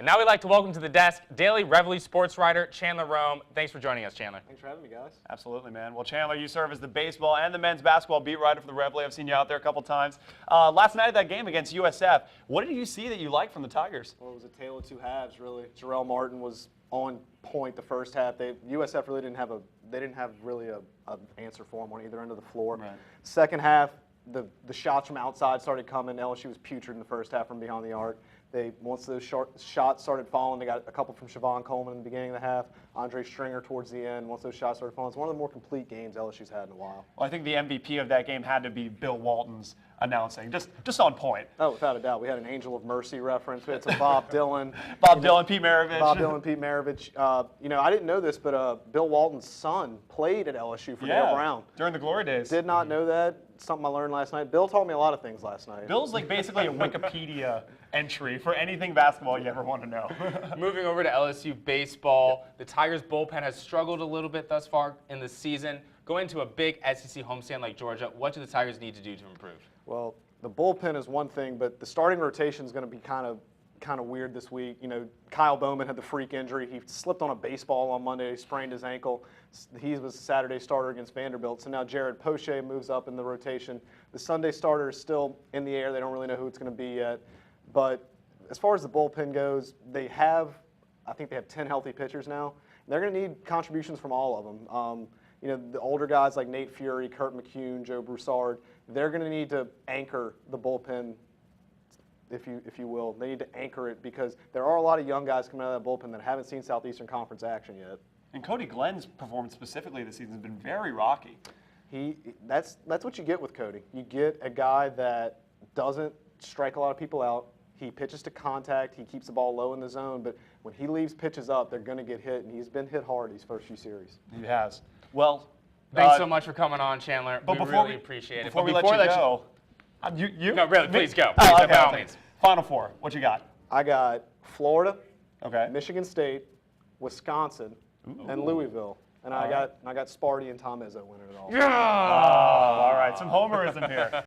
And now we'd like to welcome to the desk daily Reveille sports writer Chandler Rome. Thanks for joining us, Chandler. Thanks for having me, guys. Absolutely, man. Well, Chandler, you serve as the baseball and the men's basketball beat writer for the Reveille. I've seen you out there a couple times. Last night at that game against USF, what did you see that you liked from the Tigers? Well, it was a tale of two halves, really. Jarrell Martin was on point the first half. USF really didn't have an answer for him on either end of the floor. Right. Second half, the shots from outside started coming. LSU was putrid in the first half from behind the arc. Once those shots started falling, they got a couple from Siobhan Coleman in the beginning of the half, Andre Stringer towards the end. Once those shots started falling, it's one of the more complete games LSU's had in a while. Well, I think the MVP of that game had to be Bill Walton's announcing, just on point. Oh, without a doubt. We had an Angel of Mercy reference. We had some Bob Dylan. Pete Maravich. Bob Dylan, Pete Maravich. I didn't know this, but Bill Walton's son played at LSU for Dale Brown. During the glory days. Did not know that. Something I learned last night. Bill taught me a lot of things last night. Bill's like basically a Wikipedia entry for anything basketball you ever want to know. Moving over to LSU Baseball, the Tigers' bullpen has struggled a little bit thus far in the season. Going into a big SEC homestand like Georgia, what do the Tigers need to do to improve? Well, the bullpen is one thing, but the starting rotation is going to be kind of weird this week. Kyle Bowman had the freak injury. He slipped on a baseball on Monday. He sprained his ankle. He was a Saturday starter against Vanderbilt. So now Jared Poche moves up in the rotation. The Sunday starter is still in the air. They don't really know who it's going to be yet. But as far as the bullpen goes, I think they have 10 healthy pitchers now. They're going to need contributions from all of them. The older guys like Nate Fury, Kurt McCune, Joe Broussard, they're going to need to anchor the bullpen, if you will. They need to anchor it because there are a lot of young guys coming out of that bullpen that haven't seen Southeastern Conference action yet. And Cody Glenn's performance specifically this season has been very rocky. That's what you get with Cody. You get a guy that doesn't strike a lot of people out. He pitches to contact. He keeps the ball low in the zone. But when he leaves pitches up, they're going to get hit. And he's been hit hard these first few series. He has. Well, thanks so much for coming on, Chandler. But we really appreciate it. Before we let you go, no, really, please go. Oh, Please, okay, by all okay. means. Final four. What you got? I got Florida, Okay. Michigan State, Wisconsin, and Louisville. And I got Sparty and Tom Izzo winning it all. Yeah! All right, some homerism here.